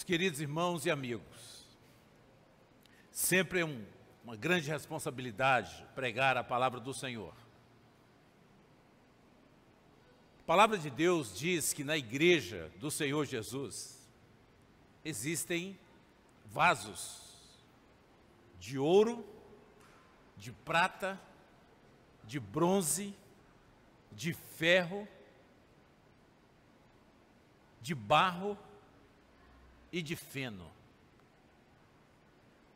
Queridos irmãos e amigos, sempre é uma grande responsabilidade pregar a palavra do Senhor. A palavra de Deus diz que na igreja do Senhor Jesus existem vasos de ouro, de prata, de bronze, de ferro, de barro e de feno.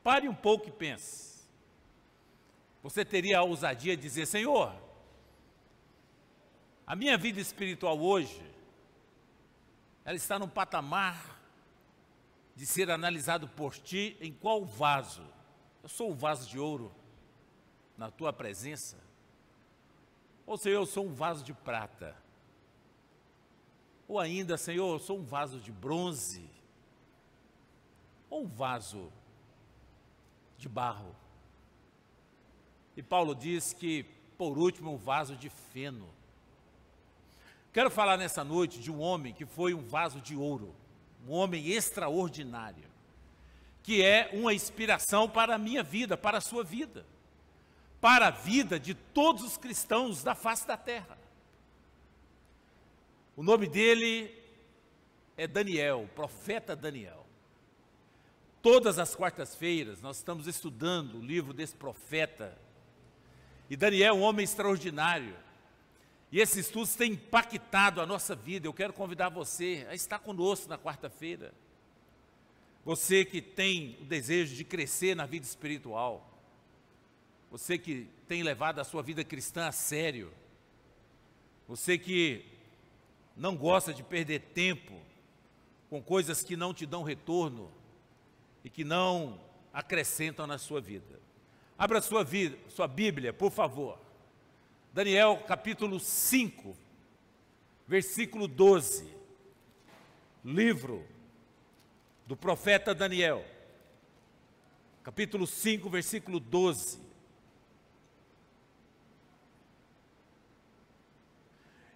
Pare um pouco e pense. Você teria a ousadia de dizer: Senhor, a minha vida espiritual hoje, ela está num patamar de ser analisado por Ti em qual vaso? Eu sou um vaso de ouro na Tua presença? Ou, Senhor, eu sou um vaso de prata? Ou ainda, Senhor, eu sou um vaso de bronze? Ou um vaso de barro? E Paulo diz que, por último, um vaso de feno. Quero falar nessa noite de um homem que foi um vaso de ouro, um homem extraordinário, que é uma inspiração para a minha vida, para a sua vida, para a vida de todos os cristãos da face da terra. O nome dele é Daniel, o profeta Daniel. Todas as quartas-feiras nós estamos estudando o livro desse profeta. E Daniel é um homem extraordinário. E esses estudos têm impactado a nossa vida. Eu quero convidar você a estar conosco na quarta-feira. Você que tem o desejo de crescer na vida espiritual. Você que tem levado a sua vida cristã a sério. Você que não gosta de perder tempo com coisas que não te dão retorno e que não acrescentam na sua vida. Abra sua Bíblia, por favor. Daniel, capítulo 5, versículo 12. Livro do profeta Daniel. Capítulo 5, versículo 12.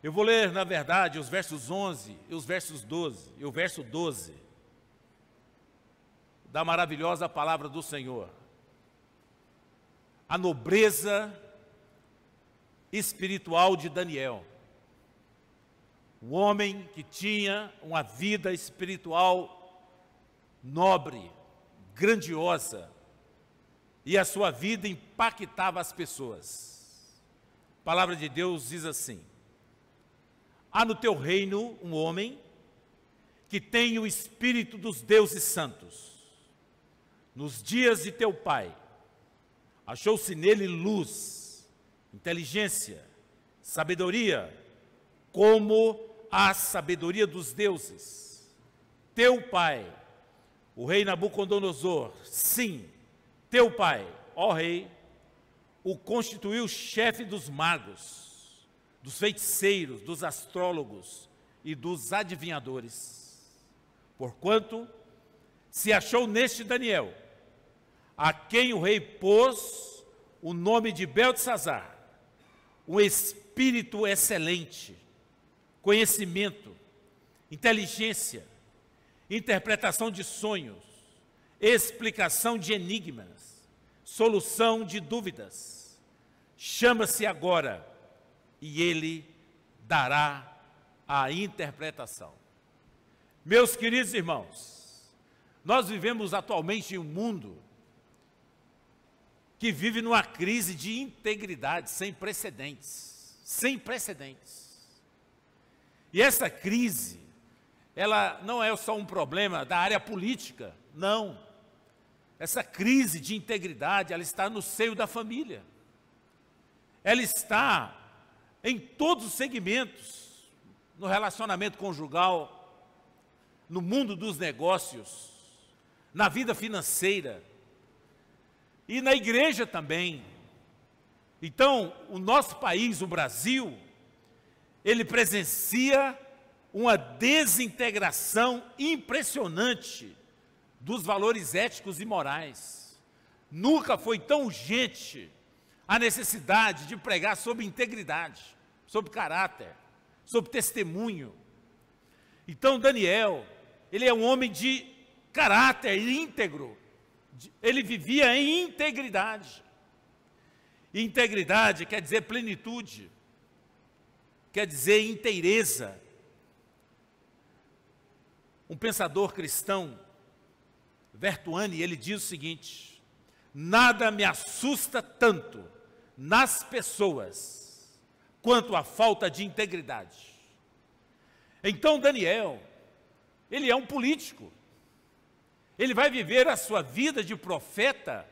Eu vou ler, na verdade, os versos 11 e os versos 12, e o verso 12. Da maravilhosa palavra do Senhor. A nobreza espiritual de Daniel. Um homem que tinha uma vida espiritual nobre, grandiosa, e a sua vida impactava as pessoas. A palavra de Deus diz assim: há no teu reino um homem que tem o espírito dos deuses santos. Nos dias de teu pai, achou-se nele luz, inteligência, sabedoria, como a sabedoria dos deuses. Teu pai, o rei Nabucodonosor, sim, teu pai, ó rei, o constituiu chefe dos magos, dos feiticeiros, dos astrólogos e dos adivinhadores. Porquanto se achou neste Daniel, a quem o rei pôs o nome de Beltesazar, um espírito excelente, conhecimento, inteligência, interpretação de sonhos, explicação de enigmas, solução de dúvidas. Chama-se agora, e ele dará a interpretação. Meus queridos irmãos, nós vivemos atualmente em um mundo que vive numa crise de integridade sem precedentes, sem precedentes. E essa crise, ela não é só um problema da área política, não. Essa crise de integridade, ela está no seio da família. Ela está em todos os segmentos, no relacionamento conjugal, no mundo dos negócios, na vida financeira, e na igreja também. Então, o nosso país, o Brasil, ele presencia uma desintegração impressionante dos valores éticos e morais. Nunca foi tão urgente a necessidade de pregar sobre integridade, sobre caráter, sobre testemunho. Então, Daniel, ele é um homem de caráter íntegro, ele vivia em integridade. Integridade quer dizer plenitude, quer dizer inteireza. Um pensador cristão, Vertuani, ele diz o seguinte: nada me assusta tanto nas pessoas quanto a falta de integridade. Então Daniel, ele é um político, ele vai viver a sua vida de profeta,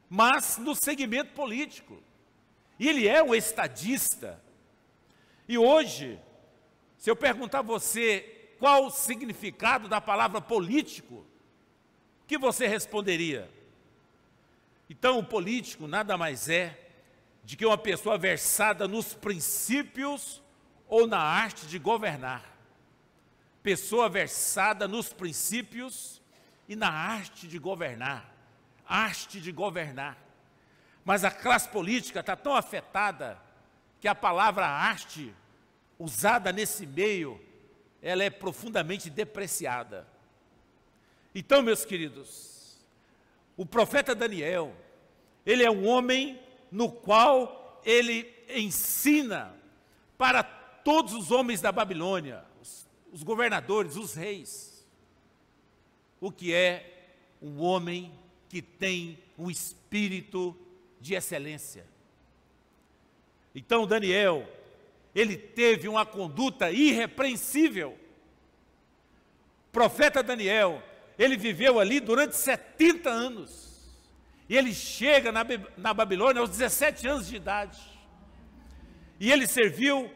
mas no segmento político, e ele é um estadista. E hoje, se eu perguntar a você qual o significado da palavra político, o que você responderia? Então, o político nada mais é de que uma pessoa versada nos princípios ou na arte de governar. Pessoa versada nos princípios e na arte de governar. Arte de governar. Mas a classe política está tão afetada que a palavra arte, usada nesse meio, ela é profundamente depreciada. Então, meus queridos, o profeta Daniel, ele é um homem no qual ele ensina para todos os homens da Babilônia, os governadores, os reis, o que é um homem que tem um espírito de excelência. Então Daniel, ele teve uma conduta irrepreensível. O profeta Daniel, ele viveu ali durante 70 anos. E ele chega na Babilônia aos 17 anos de idade. E ele serviu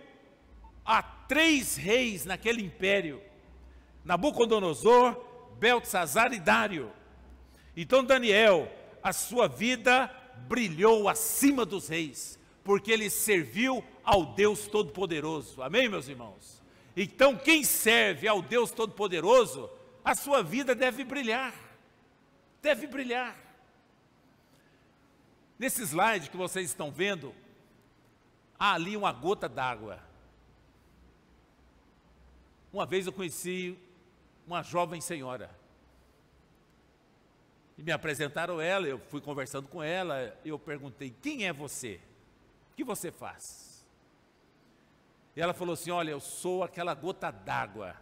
a 3 reis naquele império: Nabucodonosor, Beltesazar e Dário. Então Daniel, a sua vida brilhou acima dos reis, porque ele serviu ao Deus Todo-Poderoso. Amém, meus irmãos? Então, quem serve ao Deus Todo-Poderoso, a sua vida deve brilhar. Deve brilhar. Nesse slide que vocês estão vendo, há ali uma gota d'água. Uma vez eu conheci uma jovem senhora. E me apresentaram ela, eu fui conversando com ela, eu perguntei: quem é você? O que você faz? E ela falou assim: olha, eu sou aquela gota d'água.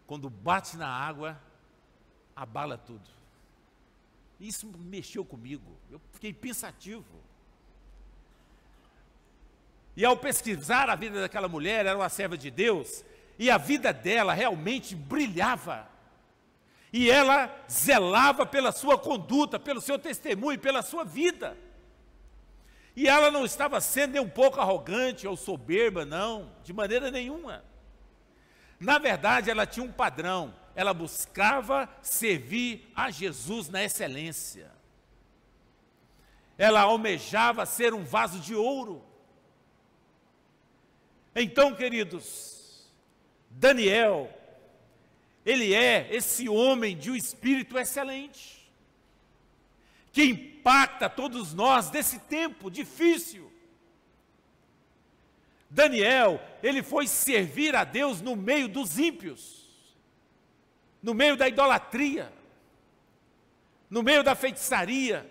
Quando bate na água, abala tudo. Isso mexeu comigo, eu fiquei pensativo. E ao pesquisar a vida daquela mulher, era uma serva de Deus, e a vida dela realmente brilhava. E ela zelava pela sua conduta, pelo seu testemunho, pela sua vida. E ela não estava sendo nem um pouco arrogante ou soberba, não, de maneira nenhuma. Na verdade, ela tinha um padrão. Ela buscava servir a Jesus na excelência. Ela almejava ser um vaso de ouro. Então, queridos, Daniel, ele é esse homem de um espírito excelente, que impacta todos nós desse tempo difícil. Daniel, ele foi servir a Deus no meio dos ímpios, no meio da idolatria, no meio da feitiçaria,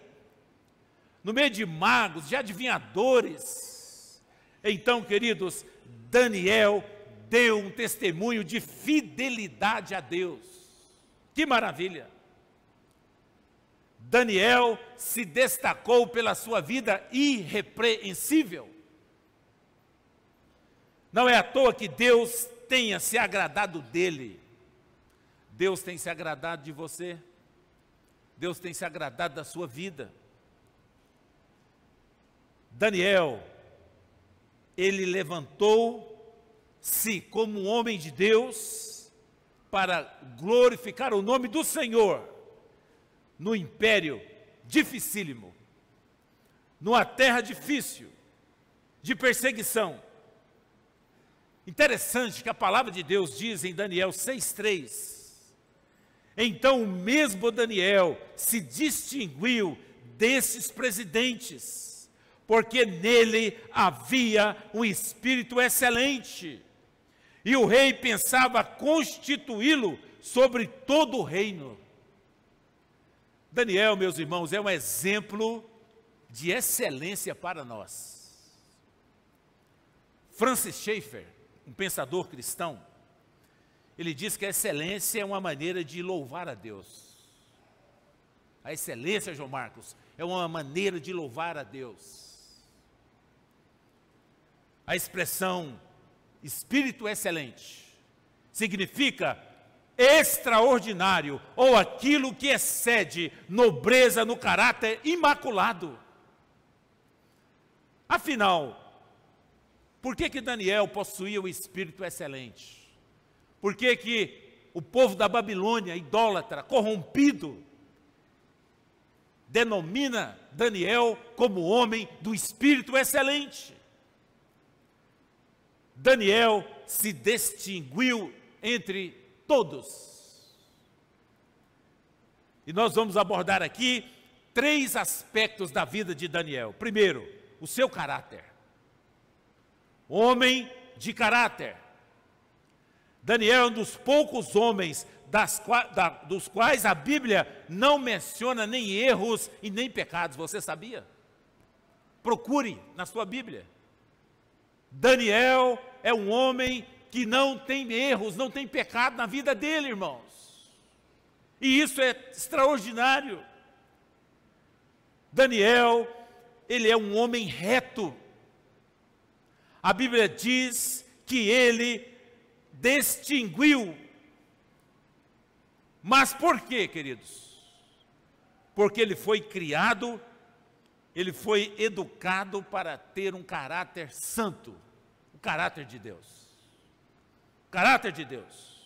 no meio de magos, de adivinhadores. Então, queridos, Daniel deu um testemunho de fidelidade a Deus. Que maravilha! Daniel se destacou pela sua vida irrepreensível. Não é à toa que Deus tenha se agradado dele. Deus tem se agradado de você. Deus tem se agradado da sua vida. Daniel, ele levantou-se como um homem de Deus para glorificar o nome do Senhor no império dificílimo, numa terra difícil, de perseguição. Interessante que a palavra de Deus diz em Daniel 6,3: então o mesmo Daniel se distinguiu desses presidentes, porque nele havia um espírito excelente, e o rei pensava constituí-lo sobre todo o reino. Daniel, meus irmãos, é um exemplo de excelência para nós. Francis Schaeffer, um pensador cristão, ele diz que a excelência é uma maneira de louvar a Deus. A excelência, João Marcos, é uma maneira de louvar a Deus. A expressão espírito excelente significa extraordinário, ou aquilo que excede nobreza no caráter imaculado. Afinal, por que Daniel possuía o espírito excelente? Por que o povo da Babilônia, idólatra, corrompido, denomina Daniel como homem do espírito excelente? Daniel se distinguiu entre todos. E nós vamos abordar aqui 3 aspectos da vida de Daniel. Primeiro, o seu caráter. Homem de caráter. Daniel é um dos poucos homens dos quais a Bíblia não menciona nem erros e nem pecados. Você sabia? Procure na sua Bíblia. Daniel é um homem que não tem erros, não tem pecado na vida dele, irmãos. E isso é extraordinário. Daniel, ele é um homem reto. A Bíblia diz que ele distinguiu. Mas por quê, queridos? Porque ele foi criado, ele foi educado para ter um caráter santo, o caráter de Deus. O caráter de Deus.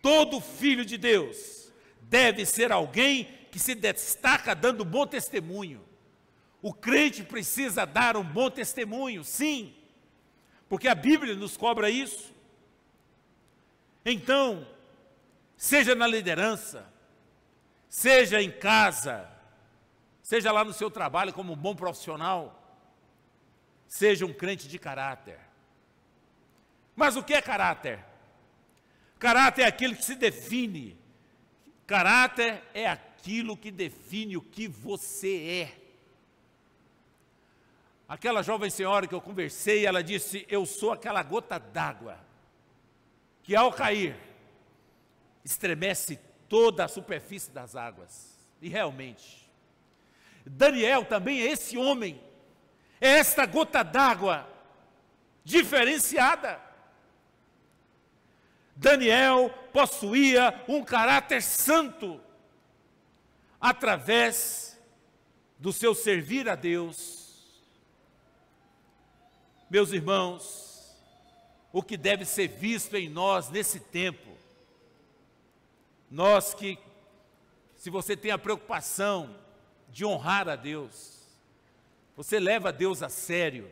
Todo filho de Deus deve ser alguém que se destaca dando bom testemunho. O crente precisa dar um bom testemunho, sim, porque a Bíblia nos cobra isso. Então, seja na liderança, seja em casa, seja lá no seu trabalho como um bom profissional, seja um crente de caráter. Mas o que é caráter? Caráter é aquilo que se define. Caráter é aquilo que define o que você é. Aquela jovem senhora que eu conversei, ela disse: eu sou aquela gota d'água que ao cair estremece toda a superfície das águas. E realmente, Daniel também é esse homem, é esta gota d'água diferenciada. Daniel possuía um caráter santo através do seu servir a Deus. Meus irmãos, o que deve ser visto em nós nesse tempo, nós que, se você tem a preocupação de honrar a Deus, você leva a Deus a sério,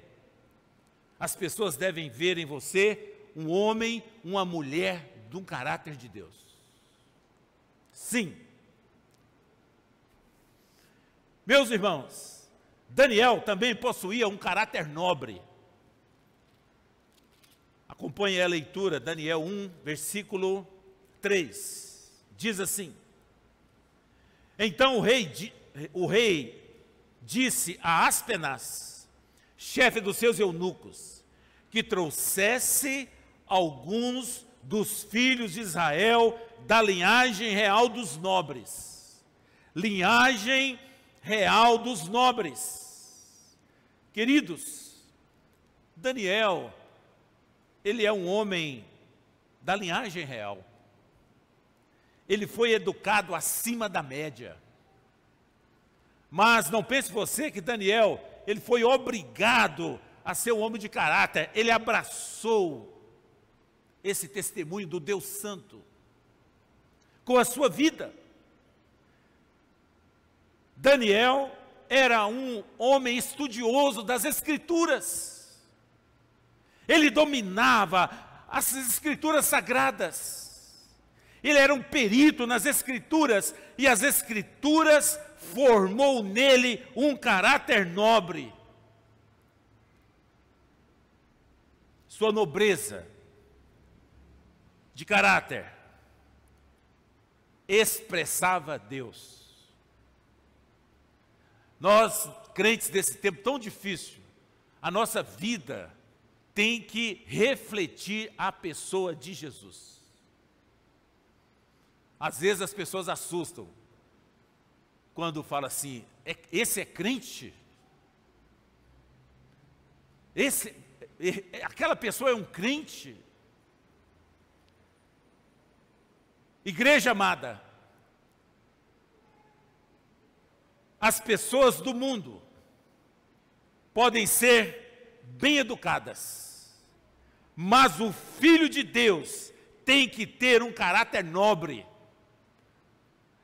as pessoas devem ver em você um homem, uma mulher de um caráter de Deus. Sim. Meus irmãos, Daniel também possuía um caráter nobre. Acompanhe a leitura, Daniel 1, versículo 3. Diz assim: então o rei disse a Aspenaz, chefe dos seus eunucos, que trouxesse alguns dos filhos de Israel da linhagem real dos nobres. Linhagem real dos nobres. Queridos, Daniel, ele é um homem da linhagem real. Ele foi educado acima da média. Mas não pense você que Daniel, ele foi obrigado a ser um homem de caráter. Ele abraçou esse testemunho do Deus Santo com a sua vida. Daniel era um homem estudioso das Escrituras. Ele dominava as Escrituras sagradas. Ele era um perito nas Escrituras, e as Escrituras formou nele um caráter nobre. Sua nobreza de caráter expressava Deus. Nós, crentes desse tempo tão difícil, a nossa vida tem que refletir a pessoa de Jesus. Às vezes as pessoas assustam quando falam assim, esse é crente? Aquela pessoa é um crente? Igreja amada, as pessoas do mundo podem ser bem educadas, mas o Filho de Deus tem que ter um caráter nobre.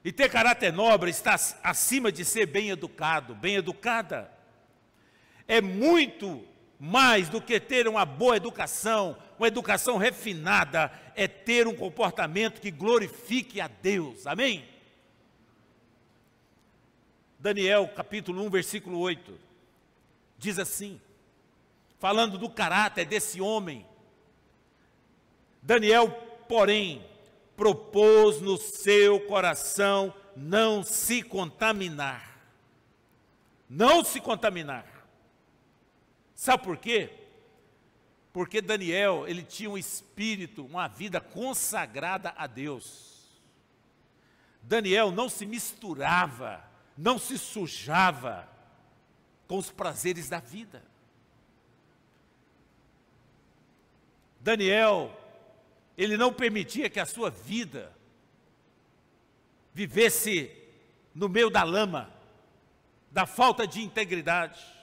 E ter caráter nobre está acima de ser bem educado, bem educada. É muito mais do que ter uma boa educação, uma educação refinada, é ter um comportamento que glorifique a Deus. Amém? Daniel, capítulo 1, versículo 8, diz assim, falando do caráter desse homem. Daniel, porém, propôs no seu coração não se contaminar. Não se contaminar. Sabe por quê? Porque Daniel, ele tinha um espírito, uma vida consagrada a Deus. Daniel não se misturava, não se sujava com os prazeres da vida. Daniel, ele não permitia que a sua vida vivesse no meio da lama, da falta de integridade.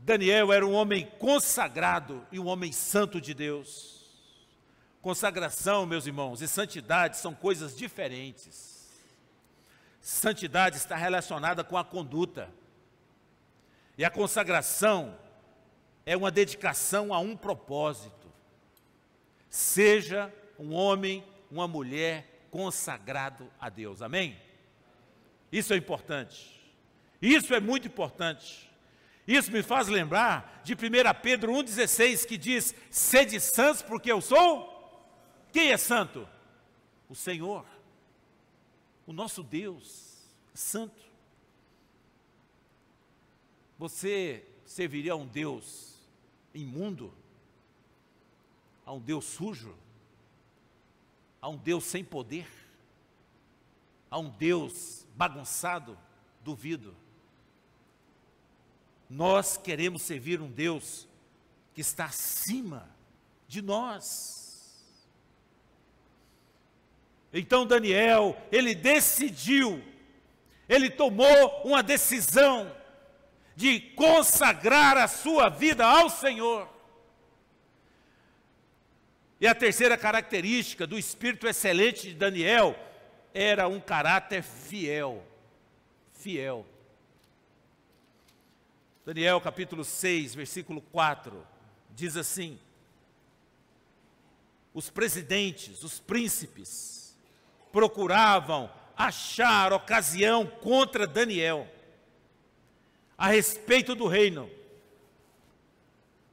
Daniel era um homem consagrado e um homem santo de Deus. Consagração, meus irmãos, e santidade são coisas diferentes. Santidade está relacionada com a conduta. E a consagração é uma dedicação a um propósito. Seja um homem, uma mulher consagrado a Deus. Amém? Isso é importante. Isso é muito importante. Isso me faz lembrar de 1 Pedro 1,16, que diz, sede santos porque eu sou. Quem é santo? O Senhor. O nosso Deus santo. Você serviria a um Deus imundo? A um Deus sujo? A um Deus sem poder? A um Deus bagunçado? Duvido. Nós queremos servir um Deus que está acima de nós. Então Daniel, ele decidiu, ele tomou uma decisão de consagrar a sua vida ao Senhor. E a terceira característica do espírito excelente de Daniel era um caráter fiel. Fiel. Daniel capítulo 6, versículo 4, diz assim, os presidentes, os príncipes, procuravam achar ocasião contra Daniel, a respeito do reino,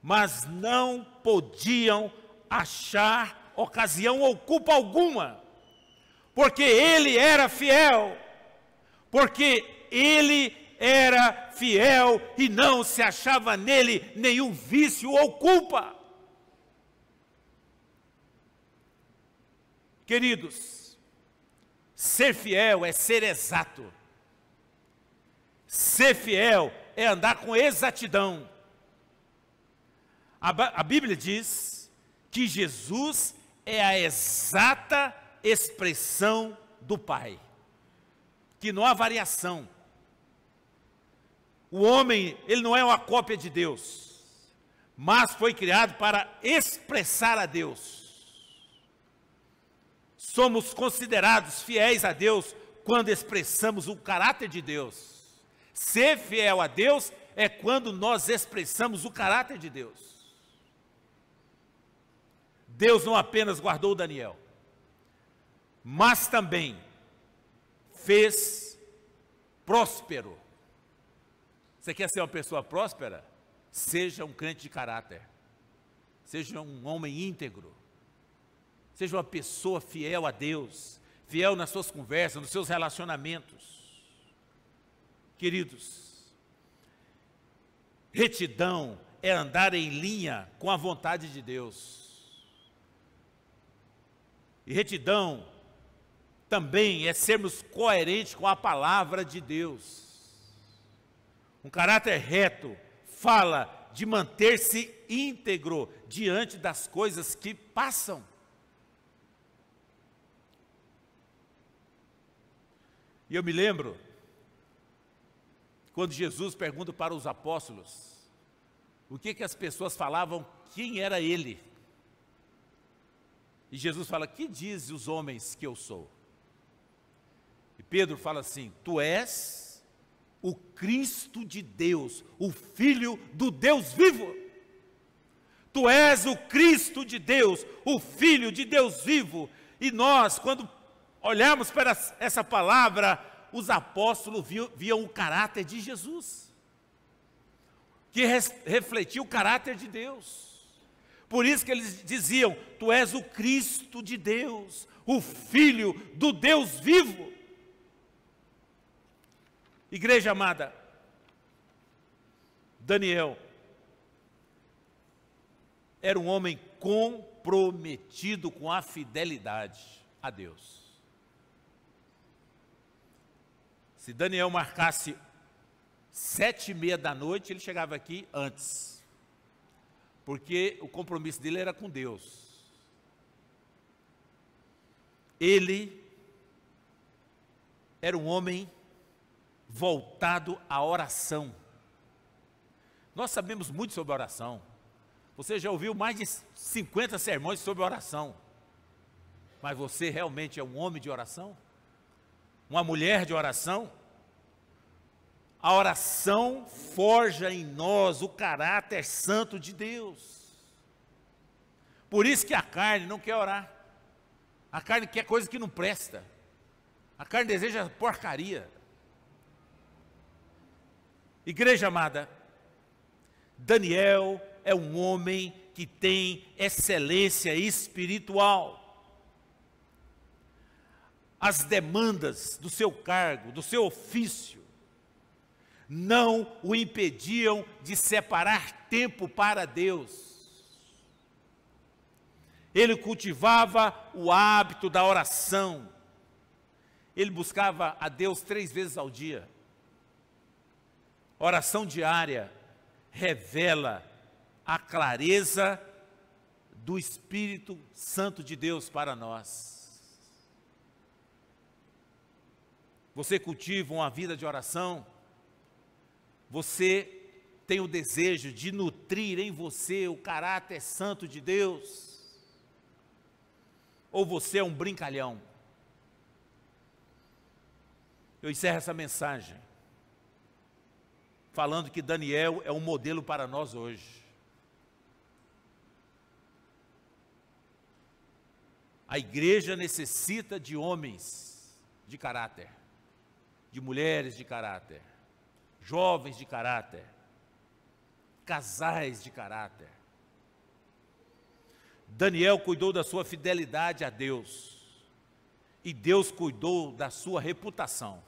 mas não podiam achar ocasião ou culpa alguma, porque ele era fiel, porque ele era fiel e não se achava nele nenhum vício ou culpa. Queridos, ser fiel é ser exato. Ser fiel é andar com exatidão. A Bíblia diz que Jesus é a exata expressão do Pai, que não há variação. O homem, ele não é uma cópia de Deus, mas foi criado para expressar a Deus. Somos considerados fiéis a Deus quando expressamos o caráter de Deus. Ser fiel a Deus é quando nós expressamos o caráter de Deus. Deus não apenas guardou Daniel, mas também fez próspero. Você quer ser uma pessoa próspera? Seja um crente de caráter. Seja um homem íntegro. Seja uma pessoa fiel a Deus, fiel nas suas conversas, nos seus relacionamentos. Queridos, retidão é andar em linha com a vontade de Deus. E retidão também é sermos coerentes com a palavra de Deus. Um caráter reto fala de manter-se íntegro diante das coisas que passam. E eu me lembro, quando Jesus pergunta para os apóstolos, o que as pessoas falavam, quem era ele? E Jesus fala, que dizem os homens que eu sou? E Pedro fala assim, tu és o Cristo de Deus, o Filho do Deus vivo. Tu és o Cristo de Deus, o Filho de Deus vivo. E nós, quando olhamos para essa palavra, os apóstolos viam o caráter de Jesus, que refletia o caráter de Deus. Por isso que eles diziam, tu és o Cristo de Deus, o Filho do Deus vivo. Igreja amada, Daniel era um homem comprometido com a fidelidade a Deus. Se Daniel marcasse 7h30 da noite, ele chegava aqui antes, porque o compromisso dele era com Deus. Ele era um homem voltado à oração. Nós sabemos muito sobre oração. Você já ouviu mais de 50 sermões sobre oração. Mas você realmente é um homem de oração? Uma mulher de oração? A oração forja em nós o caráter santo de Deus. Por isso que a carne não quer orar. A carne quer coisa que não presta. A carne deseja porcaria. Igreja amada, Daniel é um homem que tem excelência espiritual. As demandas do seu cargo, do seu ofício, não o impediam de separar tempo para Deus. Ele cultivava o hábito da oração. Ele buscava a Deus 3 vezes ao dia. Oração diária revela a clareza do Espírito Santo de Deus para nós. Você cultiva uma vida de oração? Você tem o desejo de nutrir em você o caráter santo de Deus? Ou você é um brincalhão? Eu encerro essa mensagem falando que Daniel é um modelo para nós hoje. A igreja necessita de homens de caráter, de mulheres de caráter, jovens de caráter, casais de caráter. Daniel cuidou da sua fidelidade a Deus, e Deus cuidou da sua reputação.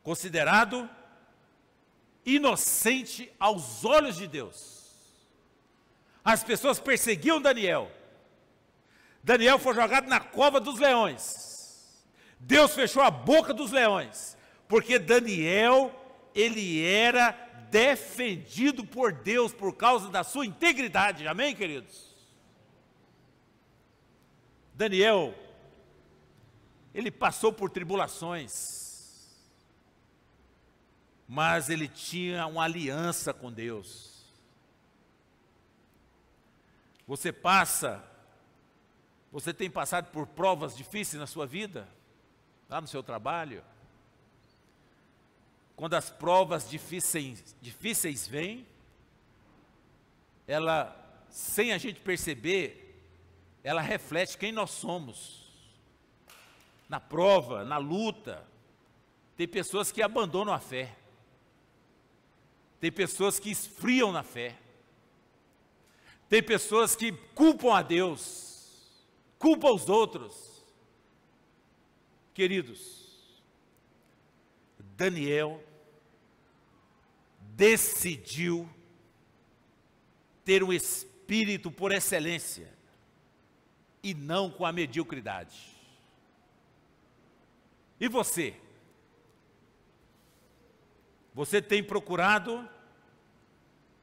Considerado inocente aos olhos de Deus. As pessoas perseguiam Daniel. Daniel foi jogado na cova dos leões. Deus fechou a boca dos leões, porque Daniel, ele era defendido por Deus por causa da sua integridade. Amém, queridos? Daniel, ele passou por tribulações, mas ele tinha uma aliança com Deus. Você tem passado por provas difíceis na sua vida, lá no seu trabalho? Quando as provas difíceis vêm, ela, sem a gente perceber, ela reflete quem nós somos. Na prova, na luta, tem pessoas que abandonam a fé. Tem pessoas que esfriam na fé. Tem pessoas que culpam a Deus, culpam os outros. Queridos, Daniel decidiu ter um espírito por excelência e não com a mediocridade. E você? Você tem procurado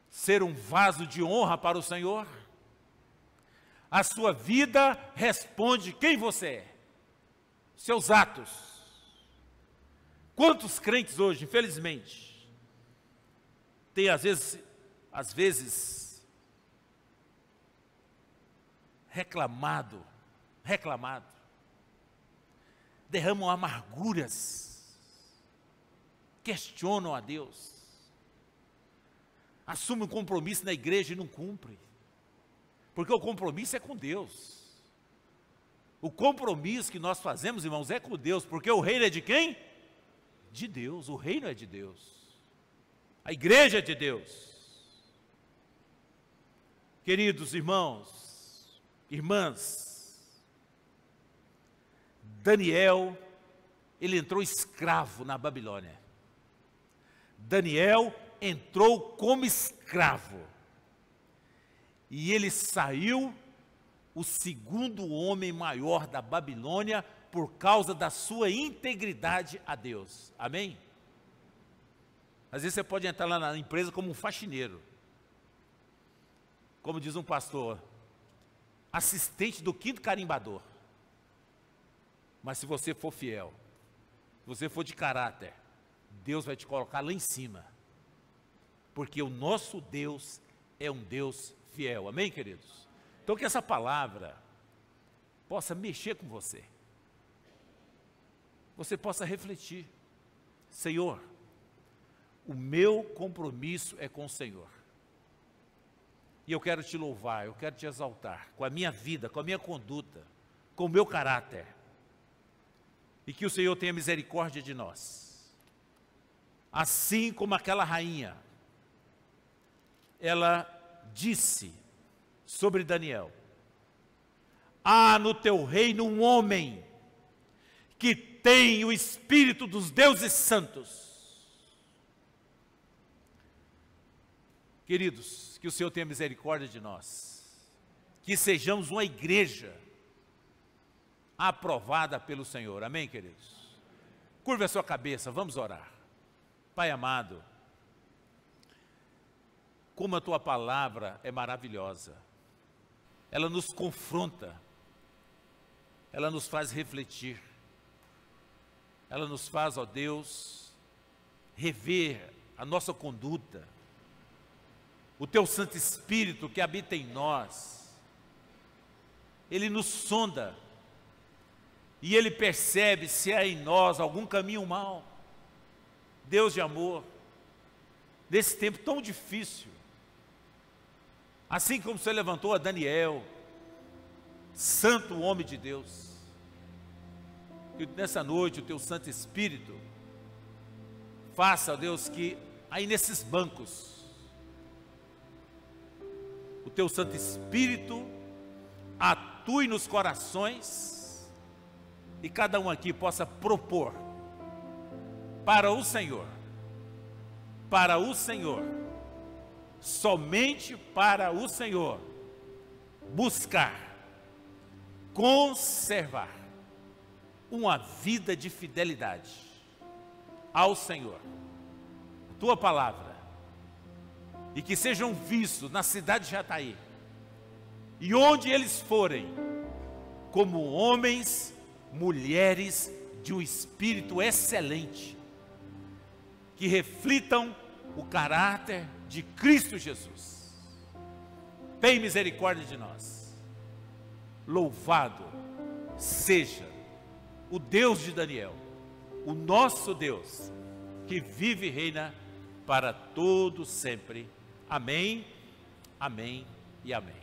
ser um vaso de honra para o Senhor? A sua vida responde quem você é, seus atos. Quantos crentes hoje, infelizmente, têm às vezes reclamado, derramam amarguras, questionam a Deus, assumem um compromisso na igreja e não cumpre, porque o compromisso é com Deus. O compromisso que nós fazemos, irmãos, é com Deus, porque o reino é de quem? De Deus, o reino é de Deus, a igreja é de Deus. Queridos irmãos, irmãs, Daniel, ele entrou escravo na Babilônia. Daniel entrou como escravo. E ele saiu o segundo homem maior da Babilônia por causa da sua integridade a Deus. Amém? Às vezes você pode entrar lá na empresa como um faxineiro. Como diz um pastor, assistente do quinto carimbador. Mas se você for fiel, se você for de caráter, Deus vai te colocar lá em cima. Porque o nosso Deus é um Deus fiel. Amém, queridos? Então que essa palavra possa mexer com você. Você possa refletir. Senhor, o meu compromisso é com o Senhor. E eu quero te louvar, eu quero te exaltar, com a minha vida, com a minha conduta, com o meu caráter. E que o Senhor tenha misericórdia de nós. Assim como aquela rainha, ela disse sobre Daniel: há no teu reino um homem que tem o espírito dos deuses santos. Queridos, que o Senhor tenha misericórdia de nós, que sejamos uma igreja aprovada pelo Senhor. Amém, queridos? Curva a sua cabeça, vamos orar. Pai amado, como a tua palavra é maravilhosa, ela nos confronta, ela nos faz refletir, ela nos faz, ó Deus, rever a nossa conduta. O teu Santo Espírito que habita em nós, ele nos sonda, e ele percebe se há em nós algum caminho mau. Deus de amor, nesse tempo tão difícil, assim como você levantou a Daniel, santo homem de Deus, que nessa noite o teu Santo Espírito faça, ó Deus, que aí nesses bancos, o teu Santo Espírito atue nos corações e cada um aqui possa propor para o Senhor, somente para o Senhor, buscar, conservar uma vida de fidelidade ao Senhor, tua palavra, e que sejam vistos na cidade de Jataí, e onde eles forem, como homens, mulheres de um espírito excelente, que reflitam o caráter de Cristo Jesus. Tem misericórdia de nós. Louvado seja o Deus de Daniel, o nosso Deus, que vive e reina para todo sempre. Amém, amém e amém.